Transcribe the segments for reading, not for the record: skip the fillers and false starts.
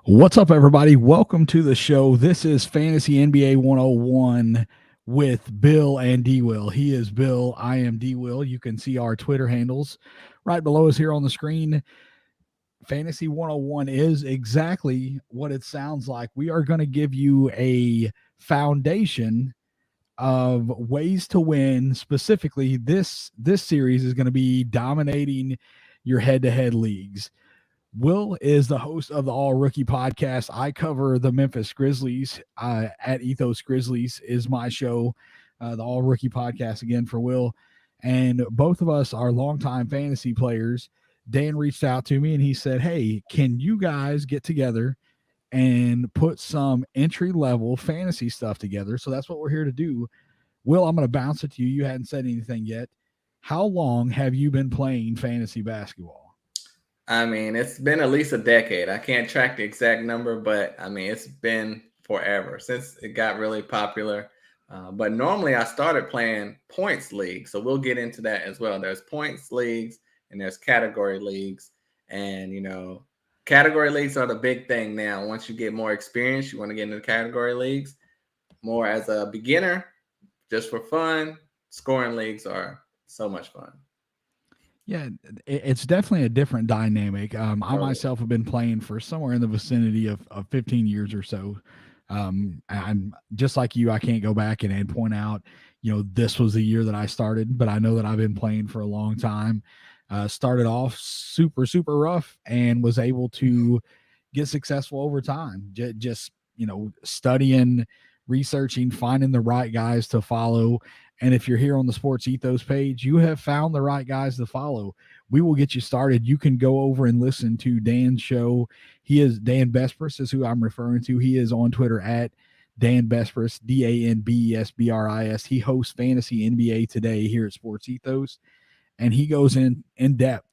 What's up, everybody? Welcome to the show. This is Fantasy NBA 101 with Bill and DWill. He is Bill. I am DWill. You can see our Twitter handles right below us here on the screen. Fantasy 101 is exactly what it sounds like. We are going to give you a foundation of ways to win. Specifically, this series is going to be dominating your head-to-head leagues. Will is the host of the All Rookie podcast. I cover the Memphis Grizzlies. At Ethos Grizzlies is my show, the All Rookie podcast again for Will. And both of us are longtime fantasy players. Dan reached out to me and he said, "Hey, can you guys get together and put some entry level fantasy stuff together?" So that's what we're here to do. Will, I'm going to bounce it to you. You hadn't said anything yet. How long have you been playing fantasy basketball? I mean, it's been at least a decade. I can't track the exact number, but I mean, it's been forever since it got really popular. But normally I started playing points leagues. So we'll get into that as well. There's points leagues and there's category leagues. And, category leagues are the big thing now. Once you get more experience, you want to get into category leagues. More as a beginner, just for fun, scoring leagues are so much fun. Yeah, it's definitely a different dynamic. I myself have been playing for somewhere in the vicinity of 15 years or so. I'm just like you. I can't go back and point out, this was the year that I started, but I know that I've been playing for a long time. Started off super, super rough and was able to get successful over time. Just, studying, researching, finding the right guys to follow. And if you're here on the Sports Ethos page, you have found the right guys to follow. We will get you started. You can go over and listen to Dan's show. He is Dan Bespris is who I'm referring to. He is on Twitter at Dan Bespris, DanBesbris. He hosts Fantasy NBA Today here at Sports Ethos, and he goes in depth.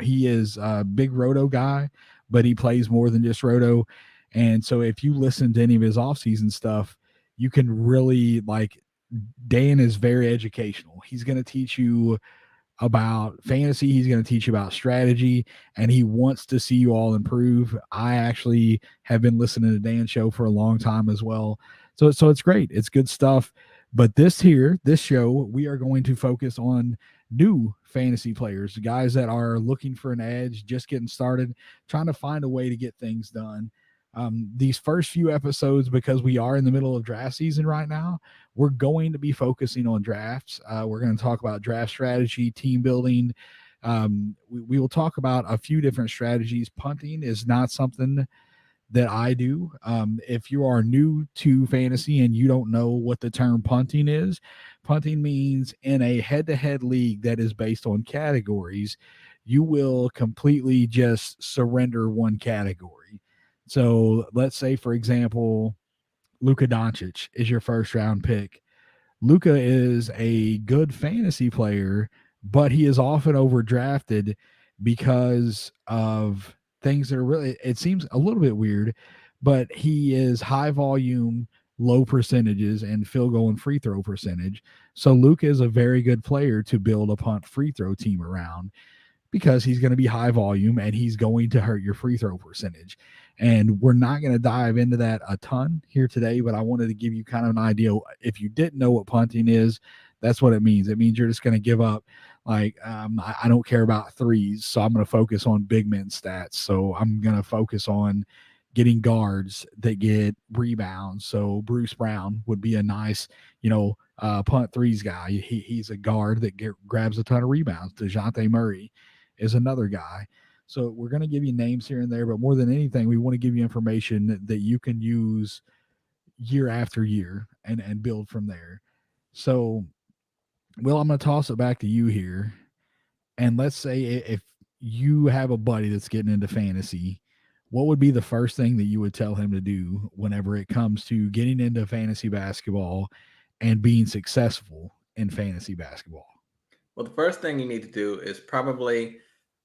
He is a big roto guy, but he plays more than just roto. And so if you listen to any of his offseason stuff, you can really Dan is very educational. He's going to teach you about fantasy. He's going to teach you about strategy, and he wants to see you all improve. I actually have been listening to Dan's show for a long time as well. So it's great. It's good stuff. But this show, we are going to focus on new fantasy players, guys that are looking for an edge, just getting started, trying to find a way to get things done. These first few episodes, because we are in the middle of draft season right now, we're going to be focusing on drafts. We're going to talk about draft strategy, team building. We will talk about a few different strategies. Punting is not something that I do. If you are new to fantasy and you don't know what the term punting is, punting means in a head-to-head league that is based on categories, you will completely just surrender one category. So let's say, for example, Luka Doncic is your first round pick. Luka is a good fantasy player, but he is often overdrafted because of things that are really, it seems a little bit weird, but he is high volume, low percentages, and field goal and free throw percentage. So Luka is a very good player to build a punt free throw team around, because he's going to be high volume and he's going to hurt your free throw percentage. And we're not going to dive into that a ton here today, but I wanted to give you kind of an idea. If you didn't know what punting is, that's what it means. It means you're just going to give up. I don't care about threes, so I'm going to focus on big men stats. So I'm going to focus on getting guards that get rebounds. So Bruce Brown would be a nice, punt threes guy. He's a guard that grabs a ton of rebounds. DeJounte Murray is another guy. So we're going to give you names here and there, but more than anything, we want to give you information that you can use year after year and build from there. So, Will, I'm going to toss it back to you here. And let's say if you have a buddy that's getting into fantasy, what would be the first thing that you would tell him to do whenever it comes to getting into fantasy basketball and being successful in fantasy basketball? Well, the first thing you need to do is probably,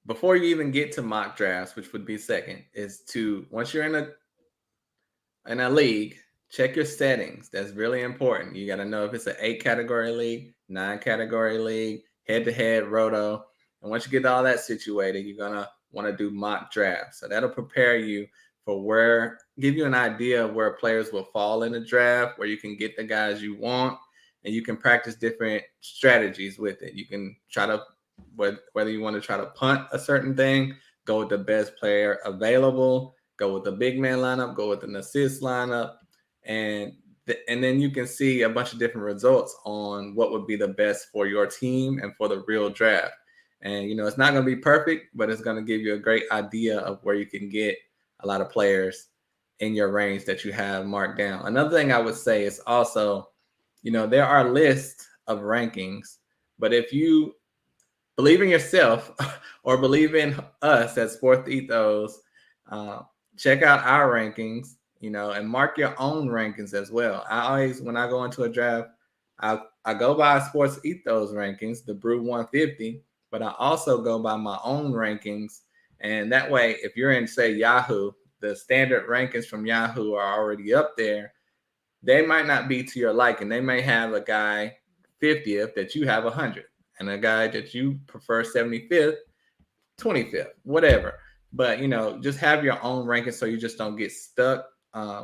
before you even get to mock drafts, which would be second, is to, once you're in a league, check your settings. That's really important. You got to know if it's an 8 category league, 9 category league, head to head, roto. And once you get all that situated, you're going to want to do mock drafts. So that'll prepare you for where, give you an idea of where players will fall in the draft, where you can get the guys you want, and you can practice different strategies with it. You can try to, whether you want to try to punt a certain thing, go with the best player available, go with the big man lineup, go with an assist lineup, and and then you can see a bunch of different results on what would be the best for your team and for the real draft. And it's not going to be perfect, but it's going to give you a great idea of where you can get a lot of players in your range that you have marked down. Another thing I would say is also, there are lists of rankings, but if you believe in yourself or believe in us at Sports Ethos, uh, check out our rankings, and mark your own rankings as well. I always, when I go into a draft, I go by Sports Ethos rankings, the Brew 150, but I also go by my own rankings. And that way, if you're in, say, Yahoo, the standard rankings from Yahoo are already up there. They might not be to your liking. They may have a guy 50th that you have 100, and a guy that you prefer 75th, 25th, whatever. But just have your own rankings so you just don't get stuck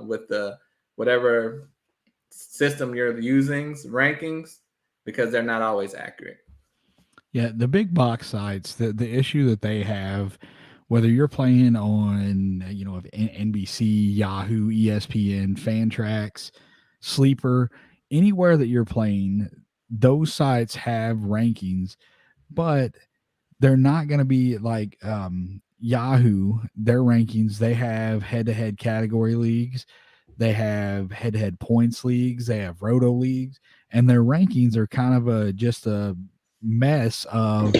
with the whatever system you're using's rankings, because they're not always accurate. Yeah, the big box sites, the issue that they have, whether you're playing on, of NBC, Yahoo, ESPN, Fantrax, Sleeper, anywhere that you're playing, those sites have rankings, but they're not going to be like Yahoo. Their rankings, they have head-to-head category leagues, they have head-to-head points leagues, they have roto leagues, and their rankings are kind of just a mess of,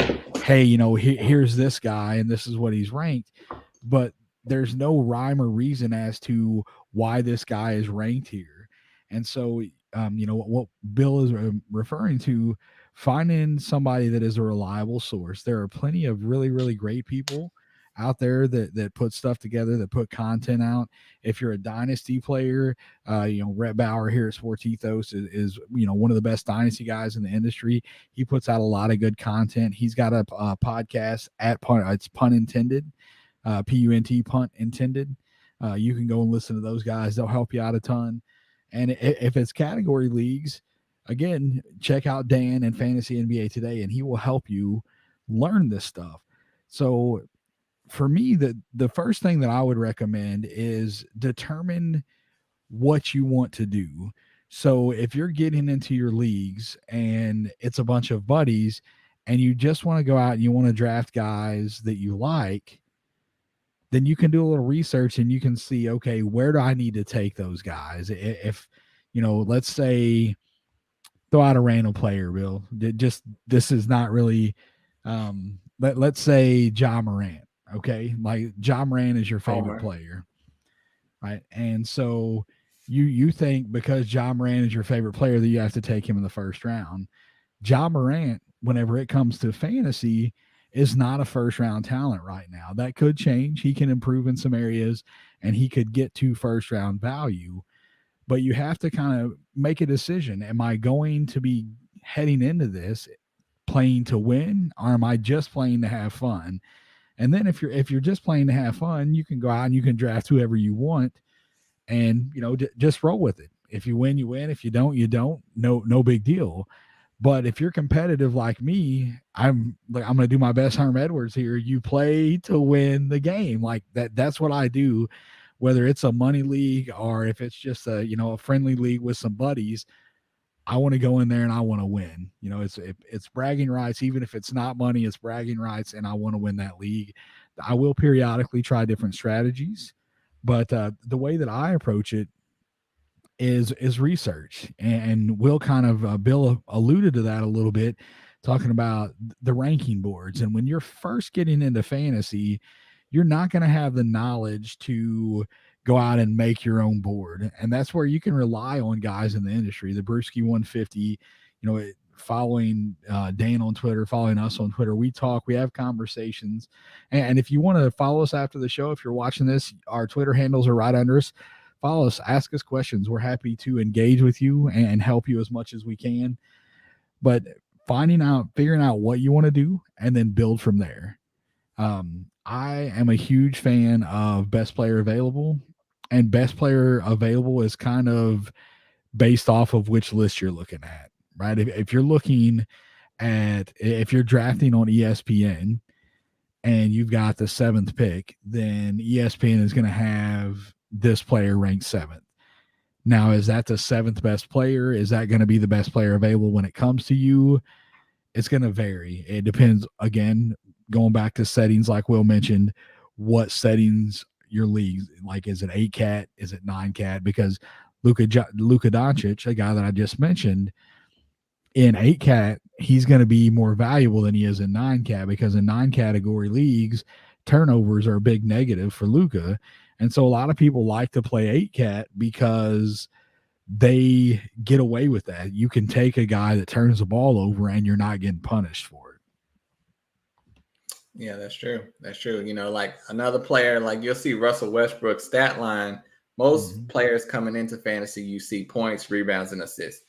hey, here's this guy and this is what he's ranked, but there's no rhyme or reason as to why this guy is ranked here. And so, what Bill is referring to, finding somebody that is a reliable source. There are plenty of really, really great people out there that put stuff together, that put content out. If you're a dynasty player, Rhett Bauer here at Sports Ethos is one of the best dynasty guys in the industry. He puts out a lot of good content. He's got a podcast at Punt, it's Pun Intended, PUNT, Punt Intended. You can go and listen to those guys. They'll help you out a ton. And if it's category leagues, again, check out Dan and Fantasy NBA Today, and he will help you learn this stuff. So for me, the first thing that I would recommend is determine what you want to do. So if you're getting into your leagues and it's a bunch of buddies and you just want to go out and you want to draft guys that you like, then you can do a little research and you can see, okay, where do I need to take those guys? If, let's say, throw out a random player, Bill. Just, this is not really, let's say Ja Morant. Okay, like Ja Morant is your favorite player, right? And so you think because Ja Morant is your favorite player that you have to take him in the first round. Ja Morant, whenever it comes to fantasy, is not a first round talent right now. That could change. He can improve in some areas and he could get to first round value. But you have to kind of make a decision. Am I going to be heading into this playing to win, or am I just playing to have fun? And then if you're just playing to have fun, you can go out and you can draft whoever you want, and just roll with it. If you win, you win. If you don't, you don't. No big deal. But if you're competitive like me, I'm going to do my best, Herm Edwards here. You play to win the game. Like that. That's what I do. Whether it's a money league or if it's just a friendly league with some buddies, I want to go in there and I want to win. It's bragging rights. Even if it's not money, it's bragging rights, and I want to win that league. I will periodically try different strategies, but the way that I approach it is research, and Will kind of Bill alluded to that a little bit, talking about the ranking boards. And when you're first getting into fantasy, you're not going to have the knowledge to go out and make your own board. And that's where you can rely on guys in the industry, the Brewski 150, following Dan on Twitter, following us on Twitter. We talk, we have conversations. And if you want to follow us after the show, if you're watching this, our Twitter handles are right under us. Follow us, ask us questions. We're happy to engage with you and help you as much as we can. But figuring out what you want to do and then build from there. I am a huge fan of best player available, and best player available is kind of based off of which list you're looking at, right? If you're looking at, if you're drafting on ESPN and you've got the seventh pick, then ESPN is going to have this player ranked seventh. Now, is that the seventh best player? Is that going to be the best player available when it comes to you? It's going to vary. It depends, again, going back to settings, like Will mentioned, what settings your league, like, is it 8 cat? Is it 9 cat? Because Luka Doncic, a guy that I just mentioned, in 8 cat, he's going to be more valuable than he is in 9 cat, because in 9 category leagues, turnovers are a big negative for Luka. And so a lot of people like to play 8 cat because they get away with that. You can take a guy that turns the ball over and you're not getting punished for it. Yeah, that's true. That's true. Like another player, like you'll see Russell Westbrook's stat line. Most Mm-hmm. players coming into fantasy, you see points, rebounds, and assists.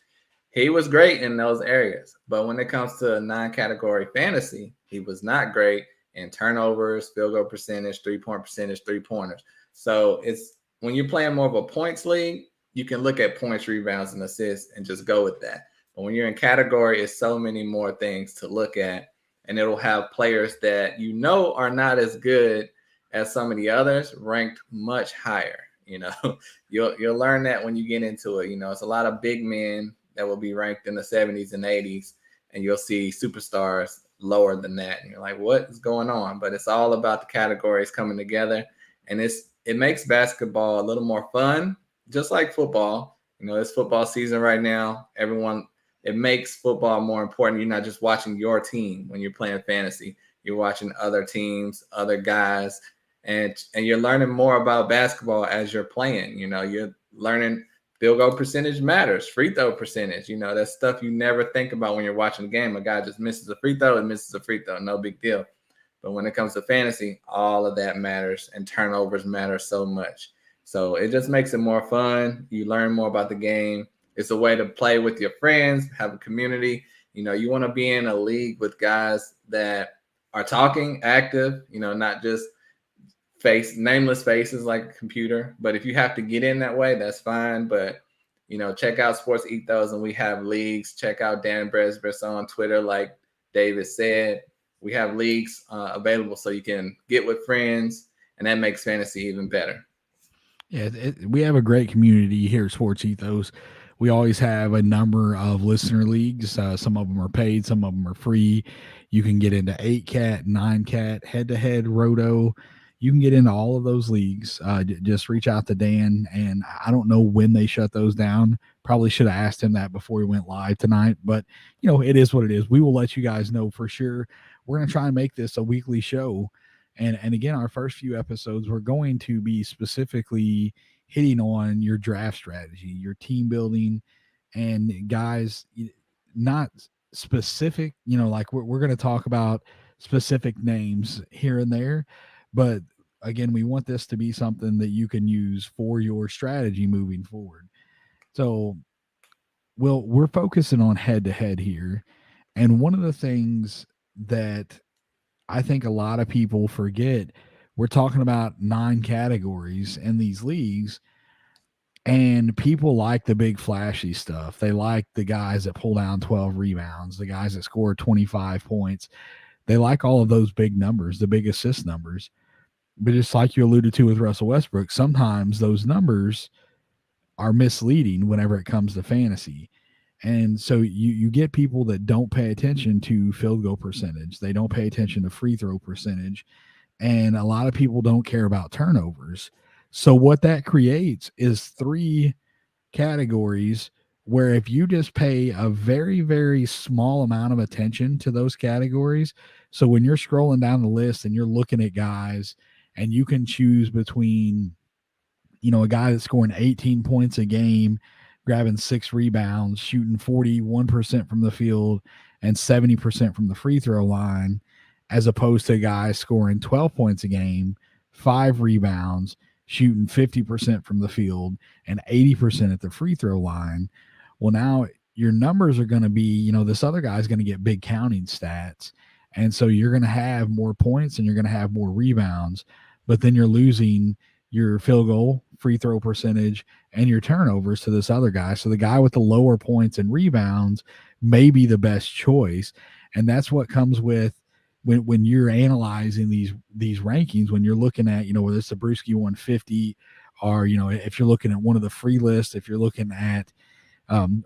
He was great in those areas, but when it comes to non-category fantasy, he was not great in turnovers, field goal percentage, 3-point percentage, 3-pointers. So it's when you're playing more of a points league, you can look at points, rebounds, and assists and just go with that. But when you're in category, it's so many more things to look at, and it'll have players that are not as good as some of the others ranked much higher. You'll learn that when you get into it. It's a lot of big men that will be ranked in the 70s and 80s, and you'll see superstars lower than that. And you're like, what is going on? But it's all about the categories coming together, and it makes basketball a little more fun, just like football. It's football season right now. It makes football more important. You're not just watching your team when you're playing fantasy. You're watching other teams, other guys, and you're learning more about basketball as you're playing. You're learning field goal percentage matters, free throw percentage. That's stuff you never think about when you're watching the game. A guy just misses a free throw and misses a free throw, no big deal. But when it comes to fantasy, all of that matters, and turnovers matter so much. So it just makes it more fun. You learn more about the game. It's a way to play with your friends, have a community. You want to be in a league with guys that are talking, active, not just nameless faces like a computer. But if you have to get in that way, that's fine. But check out Sports Ethos, and we have leagues. Check out Dan Bresbus on Twitter, like David said. We have leagues available so you can get with friends, and that makes fantasy even better. Yeah, we have a great community here at Sports Ethos. We always have a number of listener leagues. Some of them are paid, some of them are free. You can get into 8 cat, 9 cat, head to head, roto. You can get into all of those leagues. Just reach out to Dan, and I don't know when they shut those down. Probably should have asked him that before we went live tonight, but it is what it is. We will let you guys know for sure. We're going to try and make this a weekly show. And again, our first few episodes, we're going to be specifically hitting on your draft strategy, your team building, and guys, not specific, like we're going to talk about specific names here and there, but again, we want this to be something that you can use for your strategy moving forward. So, we're focusing on head to head here. And one of the things that I think a lot of people forget, we're talking about 9 categories in these leagues, and people like the big flashy stuff. They like the guys that pull down 12 rebounds, the guys that score 25 points. They like all of those big numbers, the big assist numbers. But just like you alluded to with Russell Westbrook, sometimes those numbers are misleading whenever it comes to fantasy. And so you get people that don't pay attention to field goal percentage. They don't pay attention to free throw percentage. And a lot of people don't care about turnovers. So what that creates is 3 categories where if you just pay a very, very small amount of attention to those categories. So when you're scrolling down the list and you're looking at guys, and you can choose between, a guy that's scoring 18 points a game, grabbing 6 rebounds, shooting 41% from the field and 70% from the free throw line, as opposed to a guy scoring 12 points a game, 5 rebounds, shooting 50% from the field and 80% at the free throw line. Well, now your numbers are going to be, this other guy's going to get big counting stats. And so you're going to have more points and you're going to have more rebounds, but then you're losing your field goal, free throw percentage, and your turnovers to this other guy. So the guy with the lower points and rebounds may be the best choice. And that's what comes with when you're analyzing these rankings, when you're looking at, whether it's the Brewski 150, or, if you're looking at one of the free lists, if you're looking at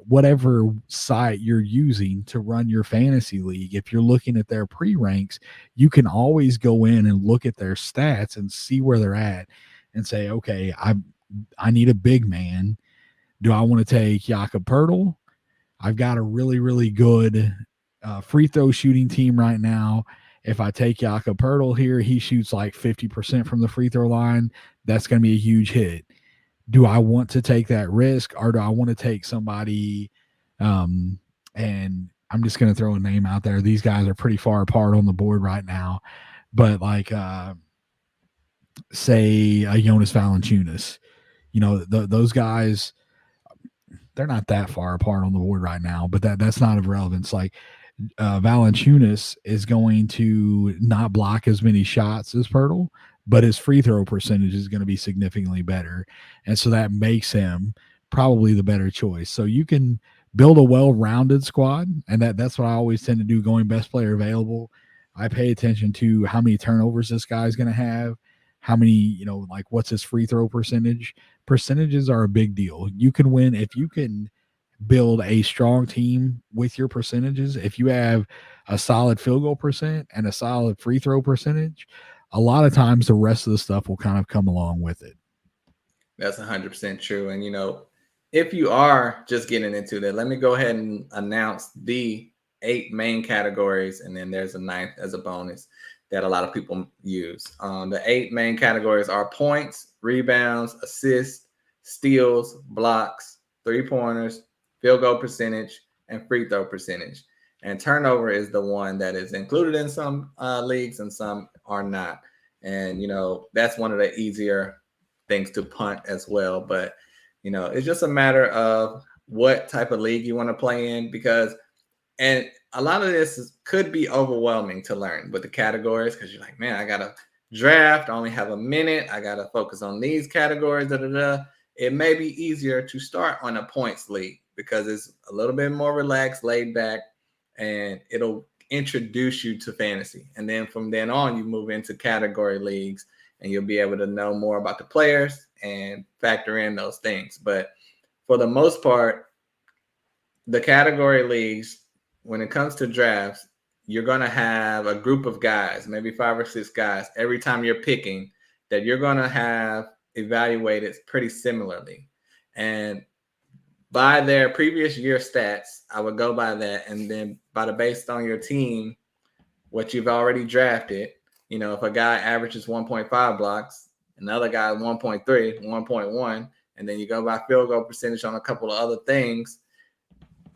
whatever site you're using to run your fantasy league, if you're looking at their pre-ranks, you can always go in and look at their stats and see where they're at and say, okay, I need a big man. Do I want to take Jakob Pertl? I've got a really, really good free throw shooting team right now. If I take Jakob Pertl here, he shoots like 50% from the free throw line. That's going to be a huge hit. Do I want to take that risk, or do I want to take somebody? And I'm just going to throw a name out there. These guys are pretty far apart on the board right now, but like, say Jonas Valanciunas, those guys, they're not that far apart on the board right now, but that's not of relevance. Like, Valanciunas is going to not block as many shots as Pirtle, but his free throw percentage is going to be significantly better. And so that makes him probably the better choice. So you can build a well-rounded squad, and that's what I always tend to do, going best player available. I pay attention to how many turnovers this guy's going to have, how many, like what's his free throw percentage. Percentages are a big deal. You can win if you can build a strong team with your percentages. If you have a solid field goal percent and a solid free throw percentage, a lot of times the rest of the stuff will kind of come along with it. That's 100% true. And, if you are just getting into that, let me go ahead and announce the 8 main categories. And then there's a 9th as a bonus that a lot of people use. The 8 main categories are points, rebounds, assists, steals, blocks, 3-pointers, field goal percentage, and free throw percentage. And turnover is the one that is included in some leagues and some are not. And, that's one of the easier things to punt as well. But, it's just a matter of what type of league you want to play in, and a lot of this could be overwhelming to learn with the categories, because you're like, man, I got to draft. I only have a minute. I got to focus on these categories. It may be easier to start on a points league because it's a little bit more relaxed, laid back, and it'll introduce you to fantasy. And then from then on, you move into category leagues and you'll be able to know more about the players and factor in those things. But for the most part, the category leagues, when it comes to drafts, you're going to have a group of guys, maybe 5 or 6 guys, every time you're picking, that you're going to have evaluated pretty similarly. And by their previous year stats, I would go by that. And then based on your team, what you've already drafted, if a guy averages 1.5 blocks, another guy 1.3, 1.1, and then you go by field goal percentage on a couple of other things,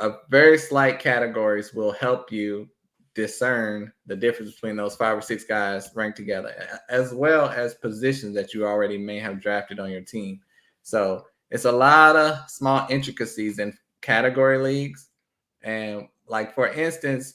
a very slight categories will help you discern the difference between those 5 or 6 guys ranked together, as well as positions that you already may have drafted on your team. So it's a lot of small intricacies in category leagues. And like, for instance,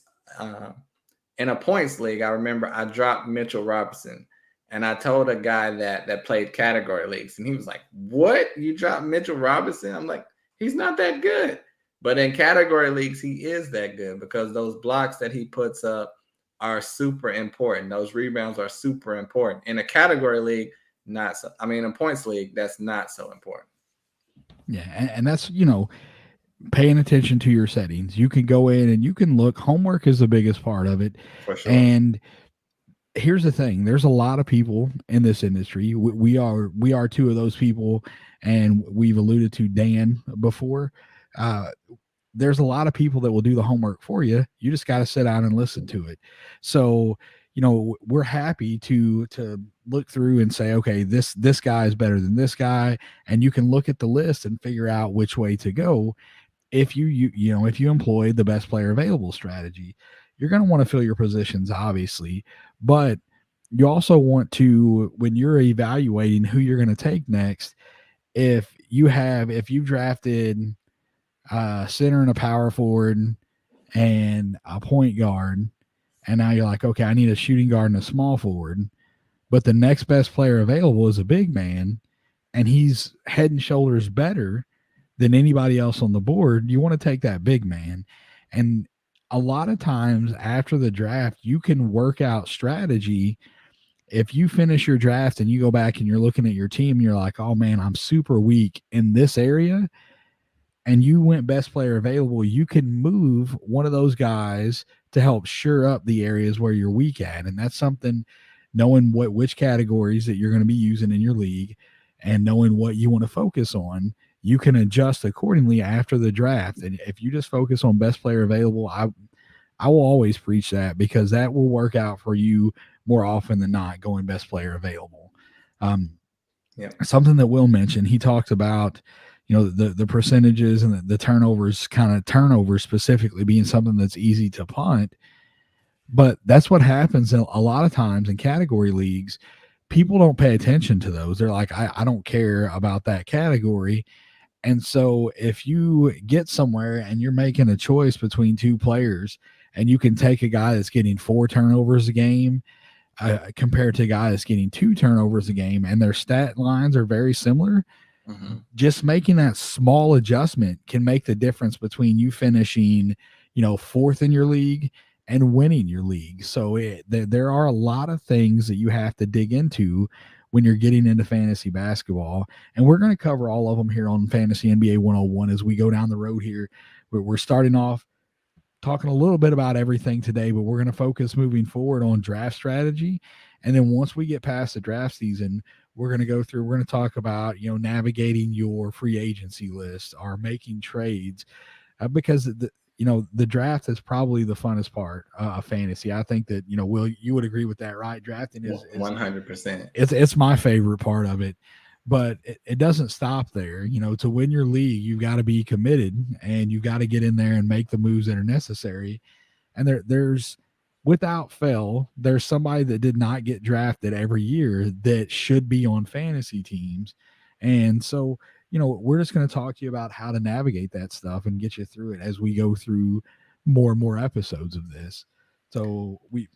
in a points league, I remember I dropped Mitchell Robinson, and I told a guy that played category leagues, and he was like, "What? You dropped Mitchell Robinson?" I'm like, "He's not that good." But in category leagues, he is that good because those blocks that he puts up are super important. Those rebounds are super important. In a category league, not so. I mean, in a points league, that's not so important. Yeah, and that's, paying attention to your settings. You can go in and you can look. Homework is the biggest part of it. For sure. And here's the thing: there's a lot of people in this industry. We are 2 of those people, and we've alluded to Dan before. There's a lot of people that will do the homework for you. You just got to sit down and listen to it. So, we're happy to look through and say, okay, this guy is better than this guy, and you can look at the list and figure out which way to go. If if you employ the best player available strategy, you're going to want to fill your positions, obviously, but you also want to, when you're evaluating who you're going to take next, if you drafted a center and a power forward and a point guard, And now you're like, okay, I need a shooting guard and a small forward, but the next best player available is a big man, and he's head and shoulders better than anybody else on the board. You want to take that big man. And a lot of times after the draft, you can work out strategy. If you finish your draft and you go back and you're looking at your team, you're like, oh man, I'm super weak in this area, and you went best player available, you can move one of those guys to help shore up the areas where you're weak at. And that's something, knowing which categories that you're going to be using in your league and knowing what you want to focus on, you can adjust accordingly after the draft. And if you just focus on best player available, I will always preach that, because that will work out for you more often than not, going best player available. Um, Yeah. Something that Will mentioned, he talked about, the percentages and the turnovers, kind of turnovers specifically being something that's easy to punt. But that's what happens a lot of times in category leagues. People don't pay attention to those. They're like, I don't care about that category. And so if you get somewhere and you're making a choice between two players, and you can take a guy that's getting 4 turnovers a game compared to a guy that's getting 2 turnovers a game, and their stat lines are very similar, Mm-hmm. just making that small adjustment can make the difference between you finishing, fourth in your league and winning your league. So there are a lot of things that you have to dig into when you're getting into fantasy basketball. And we're going to cover all of them here on Fantasy NBA 101 as we go down the road here. We're starting off talking a little bit about everything today, but we're going to focus moving forward on draft strategy. And then once we get past the draft season, we're going to go through, we're going to talk about, navigating your free agency list or making trades, because the draft is probably the funnest part of fantasy. I think that, Will, you would agree with that, right? Drafting is 100%. it's my favorite part of it. But it doesn't stop there. To win your league, you've got to be committed, and you've got to get in there and make the moves that are necessary. And there's, without fail, there's somebody that did not get drafted every year that should be on fantasy teams. And so, we're just going to talk to you about how to navigate that stuff and get you through it as we go through more and more episodes of this. So we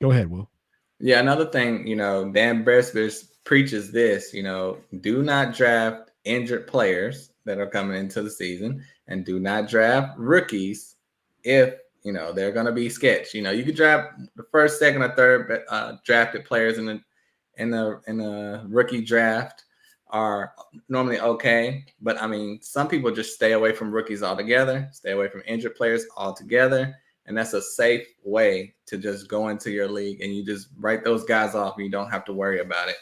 go ahead, Will. Yeah, another thing, Dan Bresbis preaches this, do not draft injured players that are coming into the season, and do not draft rookies if, they're going to be sketch. You could draft the first, second, or third drafted players in the rookie draft are normally okay. But I mean, some people just stay away from rookies altogether, stay away from injured players altogether. And that's a safe way to just go into your league, and you just write those guys off and you don't have to worry about it,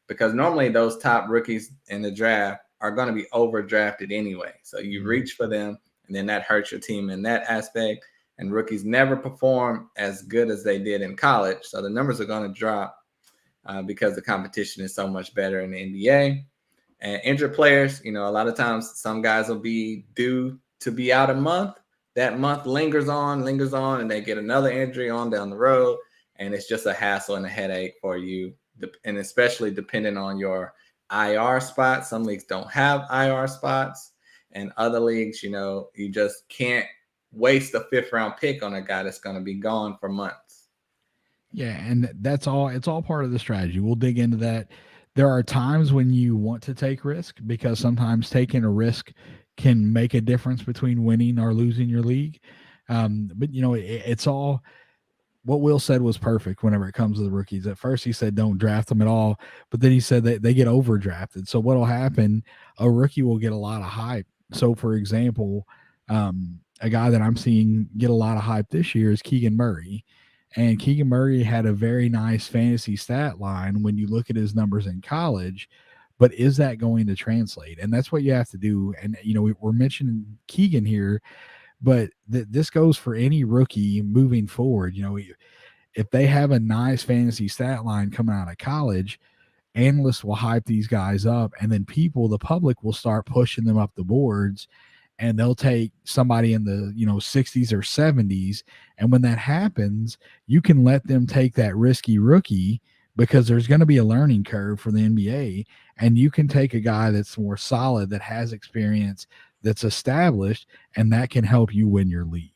because normally those top rookies in the draft are going to be overdrafted anyway. So you reach for them, and then that hurts your team in that aspect. And rookies never perform as good as they did in college. So the numbers are going to drop because the competition is so much better in the NBA. And injured players, a lot of times some guys will be due to be out a month. That month lingers on, and they get another injury on down the road. And it's just a hassle and a headache for you. And especially depending on your IR spot. Some leagues don't have IR spots. And other leagues, you just can't waste a 5th-round pick on a guy that's going to be gone for months. Yeah, and that's all. It's all part of the strategy. We'll dig into that. There are times when you want to take risk, because sometimes taking a risk can make a difference between winning or losing your league. But it's all, what Will said was perfect whenever it comes to the rookies. At first, he said don't draft them at all, but then he said that they get overdrafted. So what'll happen? A rookie will get a lot of hype. So, for example, a guy that I'm seeing get a lot of hype this year is Keegan Murray. And Keegan Murray had a very nice fantasy stat line when you look at his numbers in college. But is that going to translate? And that's what you have to do. And, we're mentioning Keegan here, but this goes for any rookie moving forward. If they have a nice fantasy stat line coming out of college, analysts will hype these guys up, and then the public will start pushing them up the boards, and they'll take somebody in the 60s or 70s. And when that happens, you can let them take that risky rookie, because there's going to be a learning curve for the NBA, and you can take a guy that's more solid, that has experience, that's established, and that can help you win your league.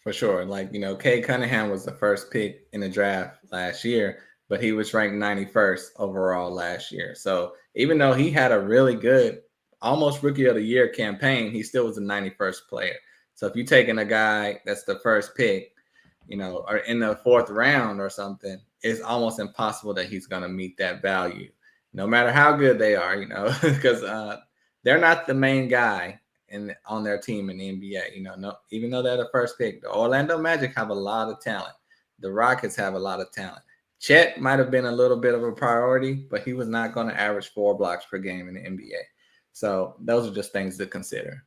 For sure. Like, Cade Cunningham was the first pick in the draft last year, but he was ranked 91st overall last year. So even though he had a really good, almost rookie of the year campaign, he still was a 91st player. So if you're taking a guy that's the first pick, or in the fourth round or something, it's almost impossible that he's going to meet that value, no matter how good they are, because they're not the main guy on their team in the NBA. No, even though they're the first pick, the Orlando Magic have a lot of talent. The Rockets have a lot of talent. Chet might have been a little bit of a priority, but he was not going to average 4 blocks per game in the NBA. So those are just things to consider.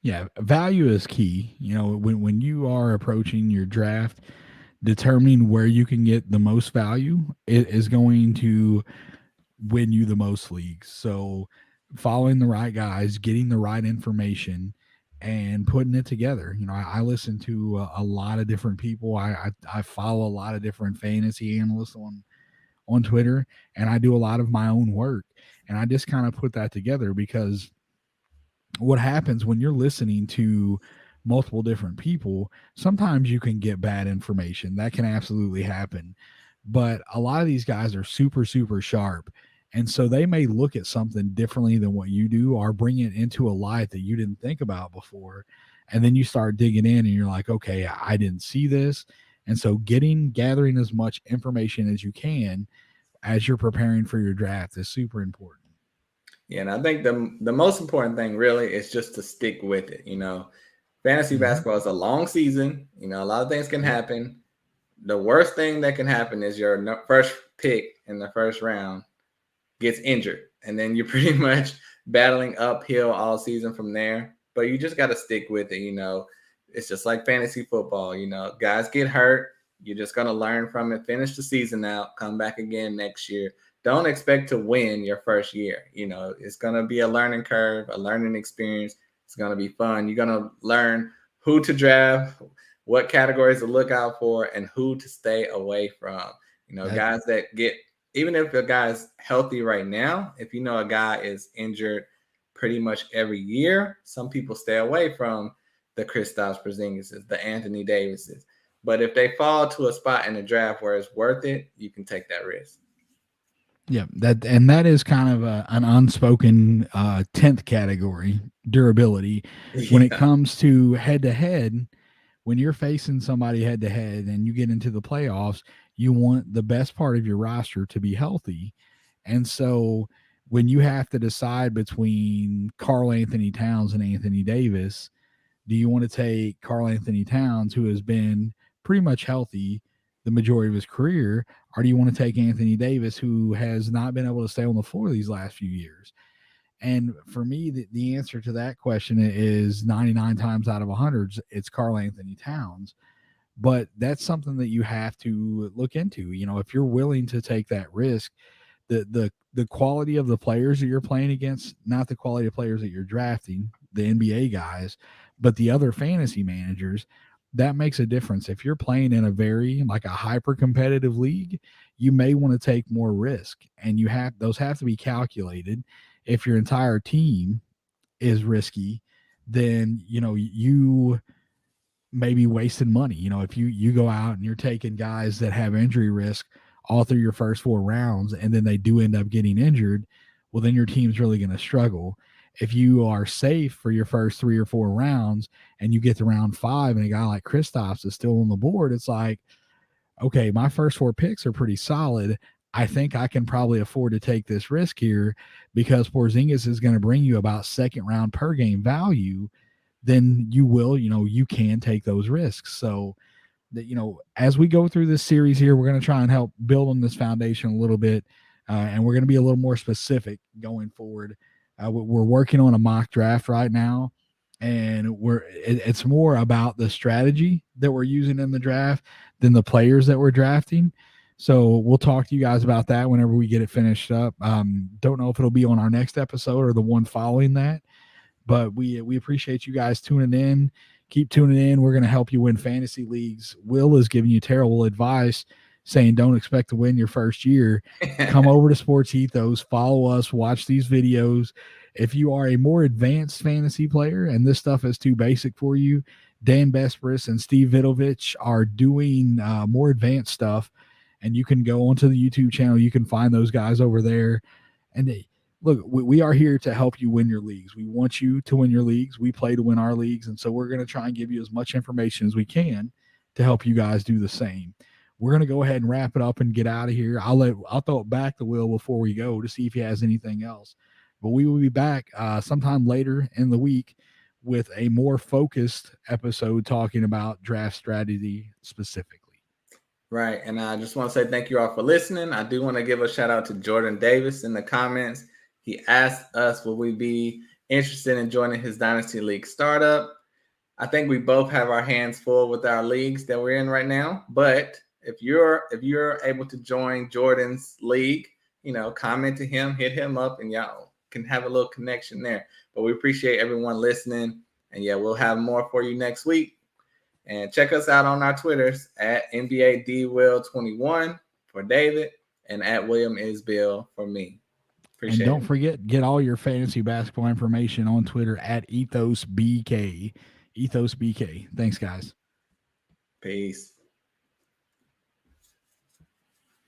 Yeah, value is key. When you are approaching your draft, determining where you can get the most value is going to win you the most leagues. So following the right guys, getting the right information, and putting it together. I listen to a lot of different people. I follow a lot of different fantasy analysts on Twitter, and I do a lot of my own work. And I just kind of put that together because what happens when you're listening to multiple different people, sometimes you can get bad information. That can absolutely happen. But a lot of these guys are super, super sharp. And so they may look at something differently than what you do or bring it into a light that you didn't think about before. And then you start digging in and you're like, okay, I didn't see this. And so gathering as much information as you can as you're preparing for your draft is super important. Yeah, and I think the most important thing really is just to stick with it. Fantasy basketball is a long season. A lot of things can happen. The worst thing that can happen is your first pick in the first round gets injured, and then you're pretty much battling uphill all season from there. But you just got to stick with it. It's just like fantasy football. Guys get hurt. You're just going to learn from it, finish the season out, come back again next year. Don't expect to win your first year. It's going to be a learning curve, a learning experience. It's going to be fun. You're going to learn who to draft, what categories to look out for, and who to stay away from. Guys that even if a guy's healthy right now, if a guy is injured pretty much every year, some people stay away from the Kristaps Porzingises, the Anthony Davises. But if they fall to a spot in the draft where it's worth it, you can take that risk. Yeah, that is kind of an unspoken 10th category, durability. When it comes to head to head, when you're facing somebody head to head and you get into the playoffs, you want the best part of your roster to be healthy. And so when you have to decide between Karl Anthony Towns and Anthony Davis, do you want to take Karl Anthony Towns, who has been pretty much healthy the majority of his career, or do you want to take Anthony Davis, who has not been able to stay on the floor these last few years? And for me, the answer to that question is 99 times out of 100, it's Karl Anthony Towns. But that's something that you have to look into. If you're willing to take that risk, the quality of the players that you're playing against, not the quality of players that you're drafting, the NBA guys, but the other fantasy managers, that makes a difference. If you're playing in a hyper competitive league, you may want to take more risk, and those have to be calculated. If your entire team is risky, then you may be wasting money. If you go out and you're taking guys that have injury risk all through your first 4 rounds and then they do end up getting injured, well, then your team's really going to struggle. If you are safe for your first 3 or 4 rounds and you get to round 5 and a guy like Kristaps is still on the board, it's like, okay, my first 4 picks are pretty solid. I think I can probably afford to take this risk here because Porzingis is going to bring you about second round per game value. Then you can take those risks. So that, as we go through this series here, we're going to try and help build on this foundation a little bit. And we're going to be a little more specific going forward. We're working on a mock draft right now, and it's more about the strategy that we're using in the draft than the players that we're drafting. So we'll talk to you guys about that whenever we get it finished up. Don't know if it'll be on our next episode or the one following that, but we appreciate you guys tuning in. Keep tuning in. We're going to help you win fantasy leagues. Will is giving you terrible advice, saying don't expect to win your first year. Come over to Sports Ethos, follow us, watch these videos. If you are a more advanced fantasy player and this stuff is too basic for you, Dan Besbris and Steve Vidovich are doing more advanced stuff, and you can go onto the YouTube channel. You can find those guys over there. And look, we are here to help you win your leagues. We want you to win your leagues. We play to win our leagues, and so we're going to try and give you as much information as we can to help you guys do the same. We're going to go ahead and wrap it up and get out of here. I'll throw it back to Will before we go to see if he has anything else. But we will be back sometime later in the week with a more focused episode talking about draft strategy specifically. Right. And I just want to say thank you all for listening. I do want to give a shout out to Jordan Davis in the comments. He asked us, will we be interested in joining his Dynasty League startup? I think we both have our hands full with our leagues that we're in right now. But if you're able to join Jordan's league, comment to him, hit him up, and y'all can have a little connection there. But we appreciate everyone listening. And yeah, we'll have more for you next week. And check us out on our Twitters at NBA DWill21 for David and at William is Bill for me. Appreciate it. And don't forget, get all your fantasy basketball information on Twitter at EthosBK. EthosBK. Thanks, guys. Peace.